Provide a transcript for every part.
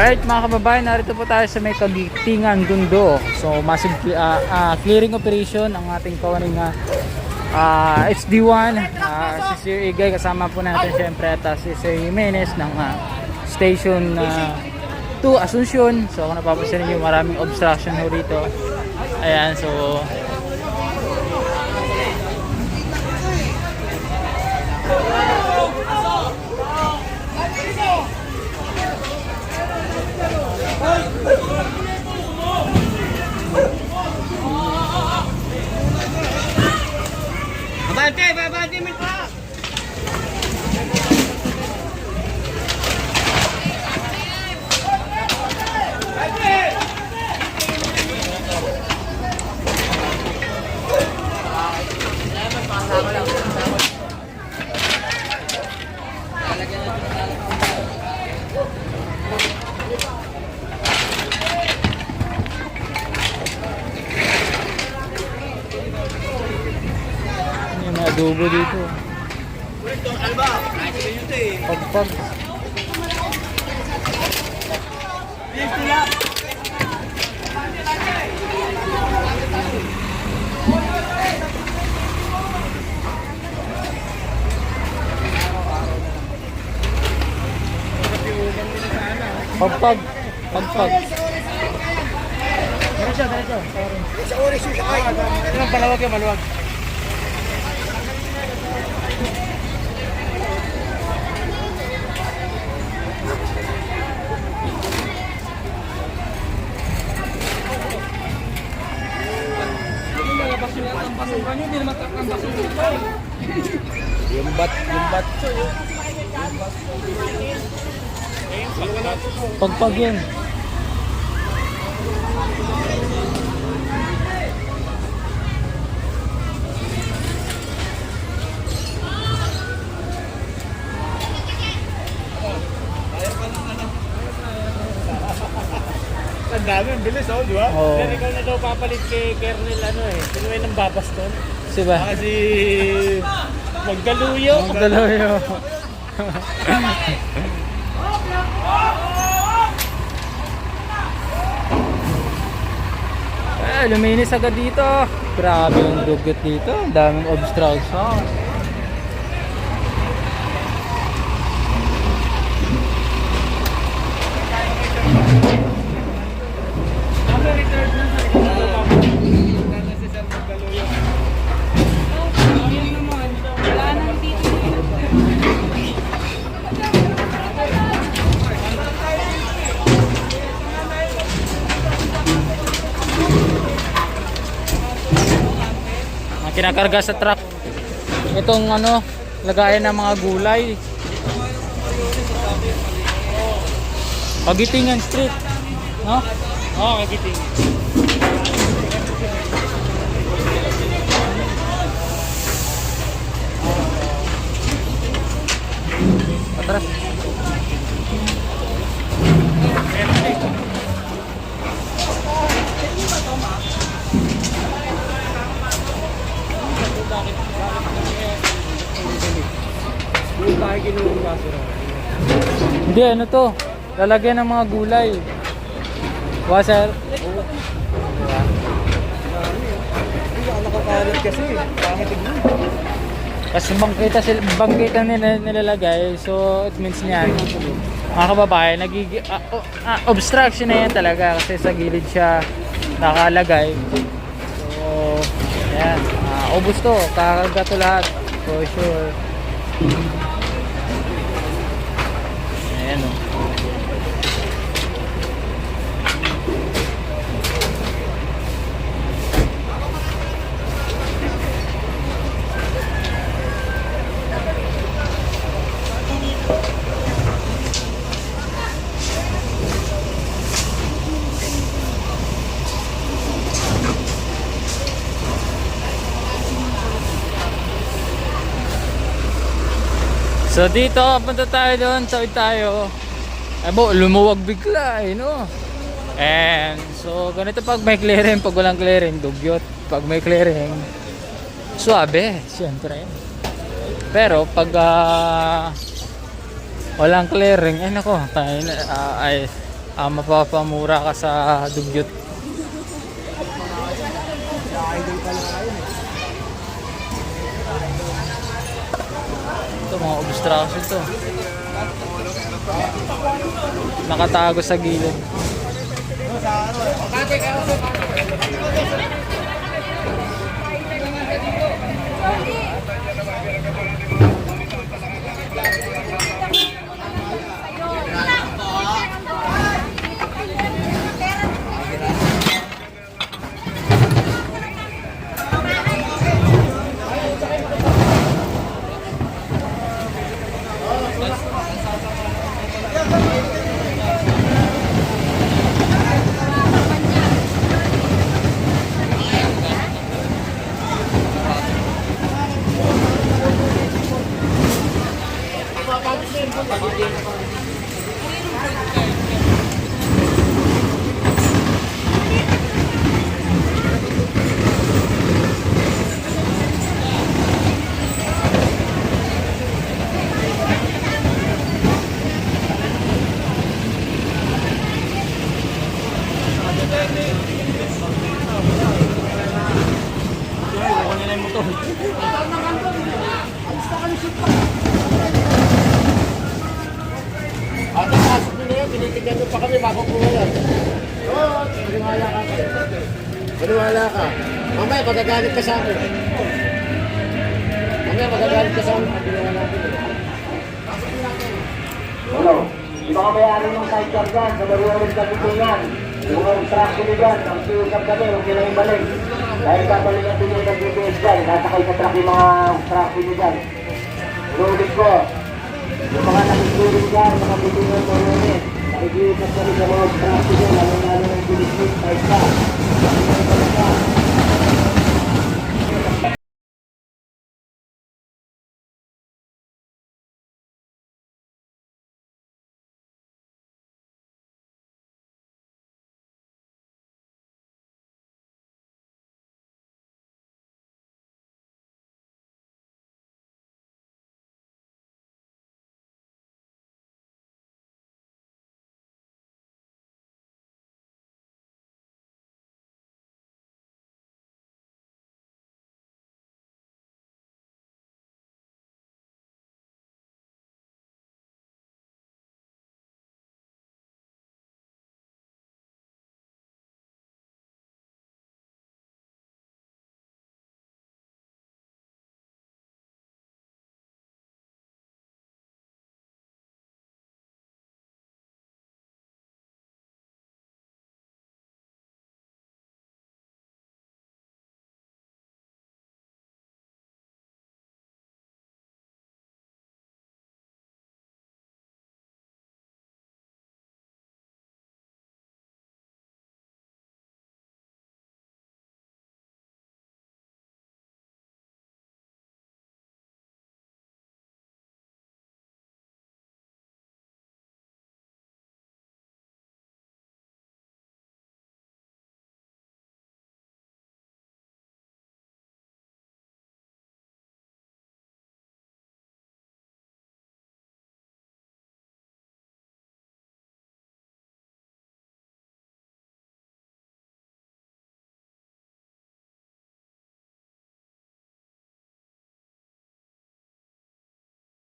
Alright mga kababayan, narito po tayo sa may Kagitingan, Tondo. So massive clearing operation ang ating kawaning HD1, si Sir Igay, kasama po natin syempre, at si Sir Jimenez ng Station 2 Asuncion. So kung napapansin niyo, maraming obstruction ho rito. Ayan, so babante mo pa. adobo dito. Pagpag. Pagpag. Pagpag. Diretso. Sa oras yung sakay. Ito lang palawag yung maluwag. Yung bat. Pagpag yan. Ang dami, ang bilis di ba? Oo. Pero ikaw na daw papalit kay Kernel sino may nang babaston? Siba? Kasi Magdaluyo. Luminis agad dito. Grabe yung dugot dito. Daming obstruction. Kinakarga sa truck itong lagayan ng mga gulay. Kagitingan Street, no? Oo, Kagitingan. Atras. Hindi, ano to? Lalagyan ng mga gulay. Washer. Nakakalat kasi. Pangit tignan. Kasi bangkita nilalagay. So it means niyan, mga kababayan, obstruction na yan talaga kasi sa gilid siya nakalagay. So ayan, ubos to, kakagat to lahat for sure. Ayan o. So dito, punta tayo doon, tawid tayo. Ay bo, lumuwag bigla no? And so ganito pag may clearing, pag walang clearing, dugyot. Pag may clearing, suabe, siyempre. Pero pag walang clearing, ay nako, mapapamura ka sa dugyot. Ito mga obstruction to. Nakatago sa gilid. At ang pasok nyo na yun, tinitignan nyo pa kami bago po ngayon. Oo, maniwala ka. Maniwala ka. Mamaya magagalit ka sa akin. Mamaya magagalit ka sa akin pag ginawa natin. Hello, ito ka may-ari ng sidecar dyan sa Mariolong Kapitungan. Yung obstruction nyo dyan, ang siusap kami, huwag nyo lang ibalik. Dahil babalik ang pinyo ng GPS dyan, nasakay sa truck yung mga obstruction nyo dyan. Inulit ko. Yung mga nakikilin dyan, mga bitingan mo yun eh. Nakikiusap kami sa mga obstruction dyan, lalo-lalo ng bilis-bilis, sidecar.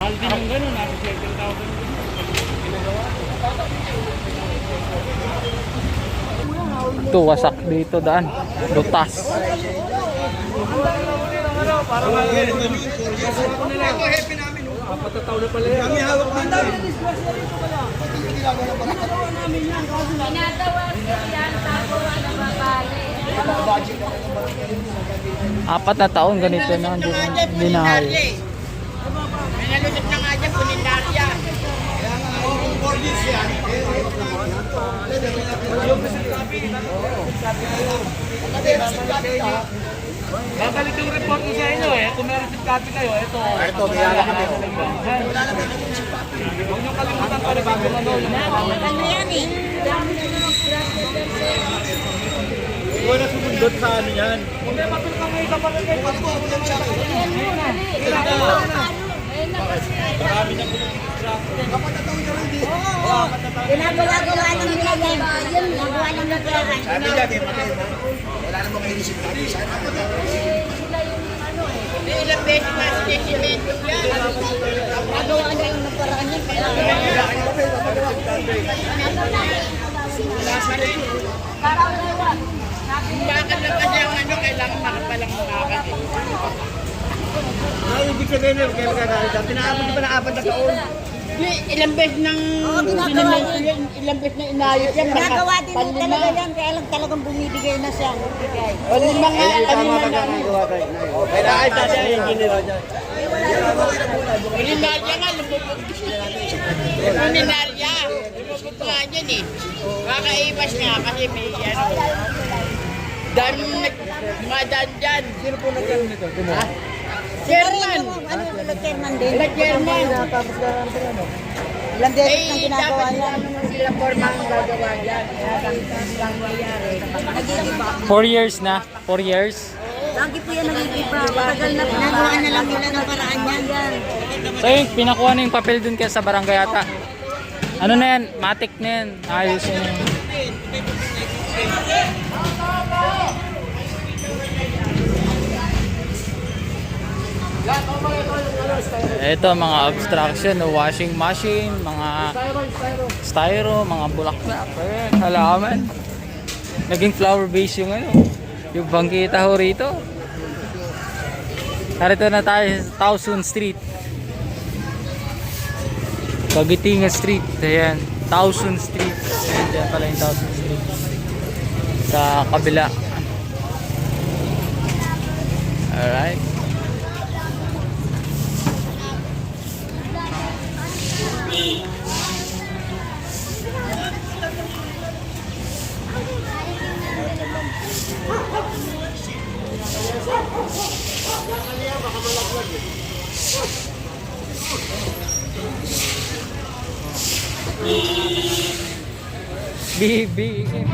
Mahal din yung gano'n, nasa 7,000. Ito, wasak dito daan. Lutas. Para patataw na pala yan. Kami hawak na namin. Ginagawa ko yan, tapos nababali. 4 na taon ganito na. Hindi na halos. May nalusot na nga dyan, punindarya. Babalik yung report ko sa inyo eh. Kung may receipt copy kayo, ito. Ito, biyala kami. Huwag nyo kalimutan pa rin bago ano yung Ano yan eh? Ikaw na sumundot sa ano yan. Kung may mapil ka ngayon sa palagay, Ayun na, Ginagawa-gawa ng nila yan. Ginagawa ng naglaran. Sabi niya, di patay mo. Wala namang inisip natin. Sana Ilang beses pa si Cemento yan. Nagawa na yung naparaan yan. Bakit lang kasi ang ano, kailangan makapalang makakit. ay, ibig sabihin nyo, kaya magkakalit. Pinaabot pa na 4 na taon. Ilang beses nang Cemento yan, ilang beses na inayo yan. Nagawa din yung talaga yan, kaya lang talagang bumibigay na siya. Panlima nga, kanina na. Kaya ay, tati ang engineer niya. Kulinarya nga, lumubog siya. Kulinarya, lumubog nga dyan eh. Kakaiwas nga kasi may ano. Dami dumadaan dyan. Sino po nagkaroon nito? Ha? Chairman. Ano yung chairman din? Sila chairman. Tapos na ano? Ilang beses nang Eh, ginagawa dapat yan. sila forma ang gagawa dyan. Kaya kami lang nangyayari. Nagigiba. 4 years na. 4 years. Lagi po yan nagigiba. Matagal na po. Ginagawa na lang nila ng paraan yan. So yun, pinakuha na yung papel dun kaya sa barangay yata. Ano na yan? Matic na yan. Ayos yun. Ito mga obstruction, washing machine, mga styro, mga bulaklak, halaman. Naging flower base yung ano, yung bangkita ho rito. Narito na tayo sa Towson Street. Kagitinga Street, ayan. Towson Street. Ayan, dyan pala yung Towson Street. Sa kabila. Alright. BBM.